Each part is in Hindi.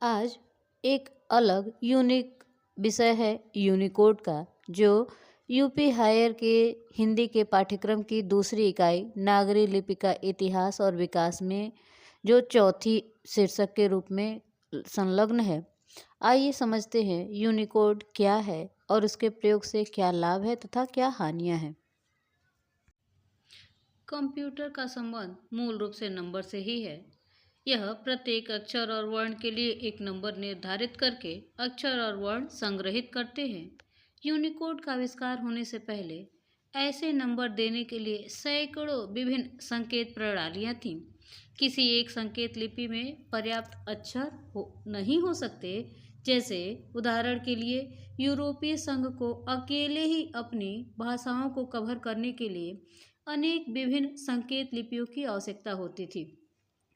आज एक अलग यूनिक विषय है यूनिकोड का, जो यूपी हायर के हिंदी के पाठ्यक्रम की दूसरी इकाई नागरी लिपि का इतिहास और विकास में जो चौथी शीर्षक के रूप में संलग्न है। आइए समझते हैं यूनिकोड क्या है और उसके प्रयोग से क्या लाभ है तथा क्या हानियां हैं। कंप्यूटर का संबंध मूल रूप से नंबर से ही है। यह प्रत्येक अक्षर और वर्ण के लिए एक नंबर निर्धारित करके अक्षर और वर्ण संग्रहित करते हैं। यूनिकोड का आविष्कार होने से पहले ऐसे नंबर देने के लिए सैकड़ों विभिन्न संकेत प्रणालियां थीं। किसी एक संकेत लिपि में पर्याप्त अक्षर नहीं हो सकते। जैसे उदाहरण के लिए यूरोपीय संघ को अकेले ही अपनी भाषाओं को कवर करने के लिए अनेक विभिन्न संकेत लिपियों की आवश्यकता होती थी।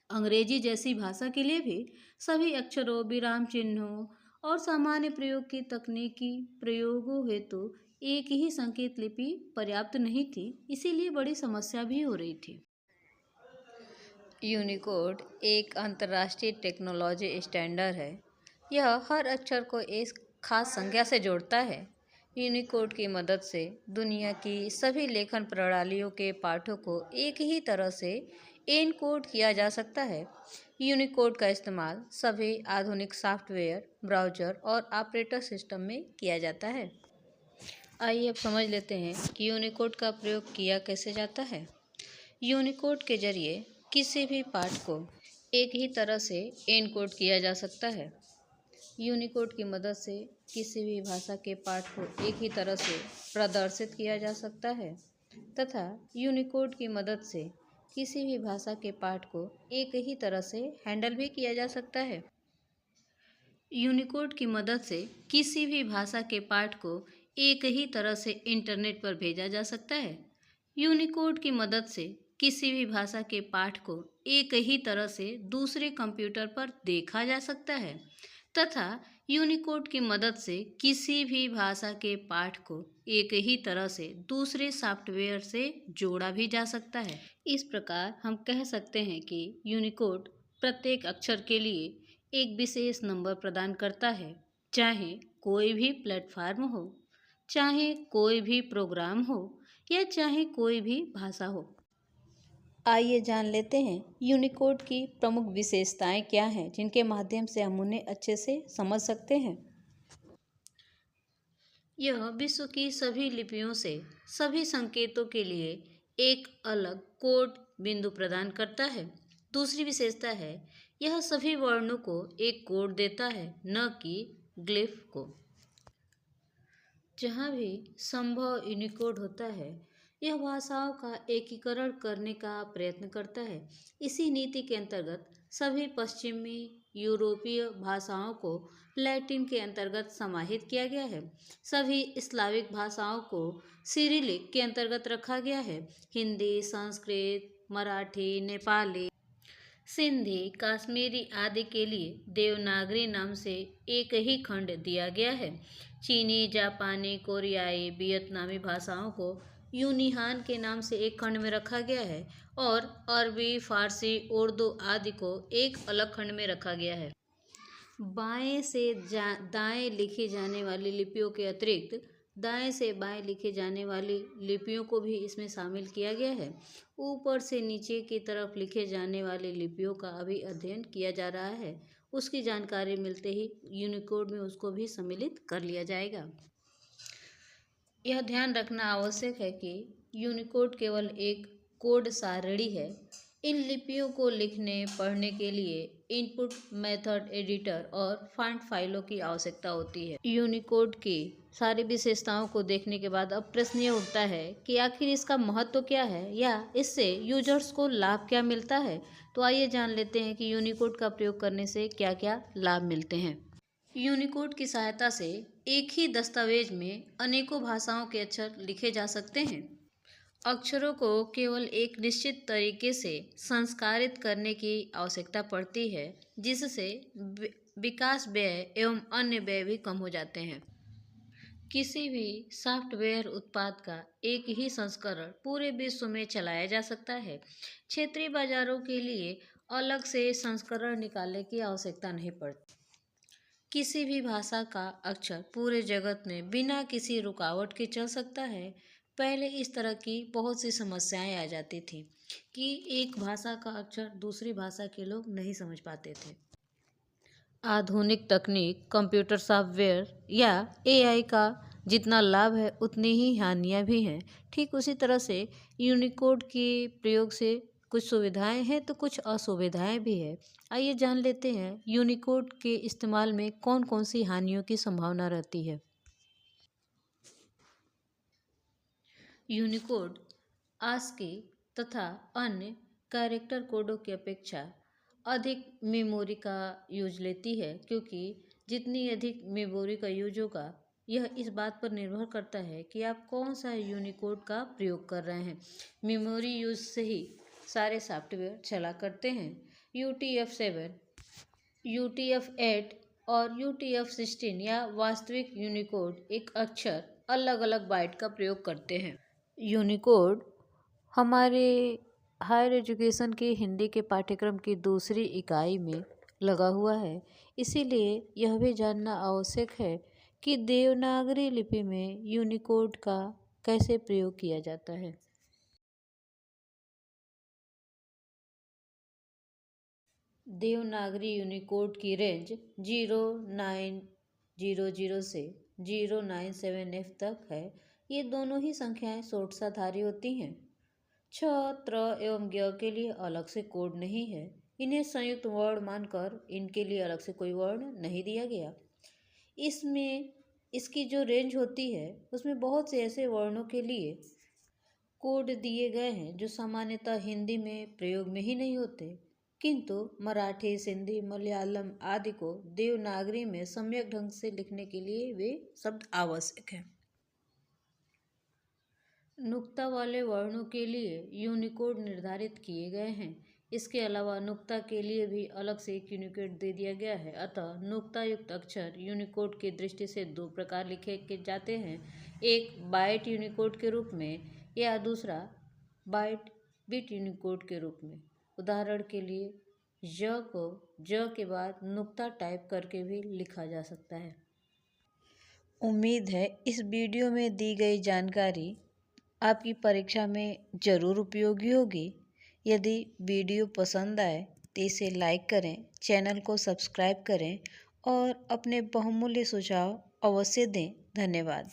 अंग्रेजी जैसी भाषा के लिए भी सभी अक्षरों, विराम चिन्हों और सामान्य प्रयोग की तकनीकी प्रयोगों हेतु एक ही संकेत लिपि पर्याप्त नहीं थी, इसीलिए बड़ी समस्या भी हो रही थी। यूनिकोड एक अंतर्राष्ट्रीय टेक्नोलॉजी स्टैंडर्ड है। यह हर अक्षर को एक खास संख्या से जोड़ता है। यूनिकोड की मदद से दुनिया की सभी लेखन प्रणालियों के पाठों को एक ही तरह से एनकोड किया जा सकता है। यूनिकोड का इस्तेमाल सभी आधुनिक सॉफ्टवेयर, ब्राउज़र और ऑपरेटिंग सिस्टम में किया जाता है। आइए अब समझ लेते हैं कि यूनिकोड का प्रयोग किया कैसे जाता है। यूनिकोड के जरिए किसी भी पाठ को एक ही तरह से एनकोड किया जा सकता है। यूनिकोड की मदद से किसी भी भाषा के पाठ को एक ही तरह से प्रदर्शित किया जा सकता है तथा यूनिकोड की मदद से किसी भी भाषा के पाठ को एक ही तरह से हैंडल भी किया जा सकता है। यूनिकोड की मदद से किसी भी भाषा के पाठ को एक ही तरह से इंटरनेट पर भेजा जा सकता है। यूनिकोड की मदद से किसी भी भाषा के पाठ को एक ही तरह से दूसरे कंप्यूटर पर देखा जा सकता है तथा यूनिकोड की मदद से किसी भी भाषा के पाठ को एक ही तरह से दूसरे सॉफ्टवेयर से जोड़ा भी जा सकता है। इस प्रकार हम कह सकते हैं कि यूनिकोड प्रत्येक अक्षर के लिए एक विशेष नंबर प्रदान करता है, चाहे कोई भी प्लेटफॉर्म हो, चाहे कोई भी प्रोग्राम हो या चाहे कोई भी भाषा हो। आइए जान लेते हैं यूनिकोड की प्रमुख विशेषताएं क्या हैं, जिनके माध्यम से हम उन्हें अच्छे से समझ सकते हैं। यह विश्व की सभी लिपियों से सभी संकेतों के लिए एक अलग कोड बिंदु प्रदान करता है। दूसरी विशेषता है, यह सभी वर्णों को एक कोड देता है, न कि ग्लिफ को। जहाँ भी संभव यूनिकोड होता है, यह भाषाओं का एकीकरण करने का प्रयत्न करता है। इसी नीति के अंतर्गत सभी पश्चिमी यूरोपीय भाषाओं को लैटिन के अंतर्गत समाहित किया गया है। सभी स्लाविक भाषाओं को सिरिलिक के अंतर्गत रखा गया है। हिंदी, संस्कृत, मराठी, नेपाली, सिंधी, कश्मीरी आदि के लिए देवनागरी नाम से एक ही खंड दिया गया है। चीनी, जापानी, कोरियाई, वियतनामी भाषाओं को यूनिहान के नाम से एक खंड में रखा गया है और अरबी, फारसी, उर्दू आदि को एक अलग खंड में रखा गया है। बाएं से दाएं लिखी जाने वाली लिपियों के अतिरिक्त दाएं से बाएं लिखे जाने वाली लिपियों को भी इसमें शामिल किया गया है। ऊपर से नीचे की तरफ लिखे जाने वाली लिपियों का अभी अध्ययन किया जा रहा है। उसकी जानकारी मिलते ही यूनिकोड में उसको भी सम्मिलित कर लिया जाएगा। यह ध्यान रखना आवश्यक है कि यूनिकोड केवल एक कोड सारणी है। इन लिपियों को लिखने पढ़ने के लिए इनपुट मेथड एडिटर और फॉन्ट फाइलों की आवश्यकता होती है। यूनिकोड की सारी विशेषताओं को देखने के बाद अब प्रश्न ये उठता है कि आखिर इसका महत्व क्या है या इससे यूजर्स को लाभ क्या मिलता है। तो आइए जान लेते हैं कि यूनिकोड का प्रयोग करने से क्या क्या लाभ मिलते हैं। यूनिकोड की सहायता से एक ही दस्तावेज में अनेकों भाषाओं के अक्षर लिखे जा सकते हैं। अक्षरों को केवल एक निश्चित तरीके से संस्कारित करने की आवश्यकता पड़ती है, जिससे विकास व्यय एवं अन्य व्यय भी कम हो जाते हैं। किसी भी सॉफ्टवेयर उत्पाद का एक ही संस्करण पूरे विश्व में चलाया जा सकता है। क्षेत्रीय बाजारों के लिए अलग से संस्करण निकालने की आवश्यकता नहीं पड़ती। किसी भी भाषा का अक्षर पूरे जगत में बिना किसी रुकावट के चल सकता है। पहले इस तरह की बहुत सी समस्याएं आ जाती थी कि एक भाषा का अक्षर दूसरी भाषा के लोग नहीं समझ पाते थे। आधुनिक तकनीक, कंप्यूटर सॉफ्टवेयर या एआई का जितना लाभ है उतनी ही हानियां भी हैं। ठीक उसी तरह से यूनिकोड के प्रयोग से कुछ सुविधाएं हैं तो कुछ असुविधाएं भी है। आइए जान लेते हैं यूनिकोड के इस्तेमाल में कौन कौन सी हानियों की संभावना रहती है। यूनिकोड आस्की तथा अन्य कैरेक्टर कोडों की अपेक्षा अधिक मेमोरी का यूज लेती है, क्योंकि जितनी अधिक मेमोरी का यूज होगा यह इस बात पर निर्भर करता है कि आप कौन सा यूनिकोड का प्रयोग कर रहे हैं। मेमोरी यूज से ही सारे सॉफ्टवेयर चला करते हैं। UTF-7, UTF-8 और UTF-16 या वास्तविक यूनिकोड एक अक्षर अलग अलग बाइट का प्रयोग करते हैं। यूनिकोड हमारे हायर एजुकेशन के हिंदी के पाठ्यक्रम की दूसरी इकाई में लगा हुआ है, इसीलिए यह भी जानना आवश्यक है कि देवनागरी लिपि में यूनिकोड का कैसे प्रयोग किया जाता है। देवनागरी यूनिकोड की रेंज 0900 से 097F तक है। ये दोनों ही संख्याएं षोडशाधारी होती हैं। छ, त्र एवं ज्ञ के लिए अलग से कोड नहीं है। इन्हें संयुक्त वर्ण मानकर इनके लिए अलग से कोई वर्ण नहीं दिया गया। इसमें इसकी जो रेंज होती है उसमें बहुत से ऐसे वर्णों के लिए कोड दिए गए हैं जो सामान्यतः हिंदी में प्रयोग में ही नहीं होते, किंतु मराठी, सिंधी, मलयालम आदि को देवनागरी में सम्यक ढंग से लिखने के लिए वे शब्द आवश्यक हैं। नुक्ता वाले वर्णों के लिए यूनिकोड निर्धारित किए गए हैं। इसके अलावा नुक्ता के लिए भी अलग से एक यूनिकोड दे दिया गया है। अतः नुक्ता युक्त अक्षर यूनिकोड की दृष्टि से दो प्रकार लिखे के जाते हैं, एक बाइट यूनिकोड के रूप में या दूसरा बाइट बिट यूनिकोड के रूप में। उदाहरण के लिए ज को ज के बाद नुक्ता टाइप करके भी लिखा जा सकता है। उम्मीद है इस वीडियो में दी गई जानकारी आपकी परीक्षा में ज़रूर उपयोगी होगी। यदि वीडियो पसंद आए तो इसे लाइक करें, चैनल को सब्सक्राइब करें और अपने बहुमूल्य सुझाव अवश्य दें। धन्यवाद।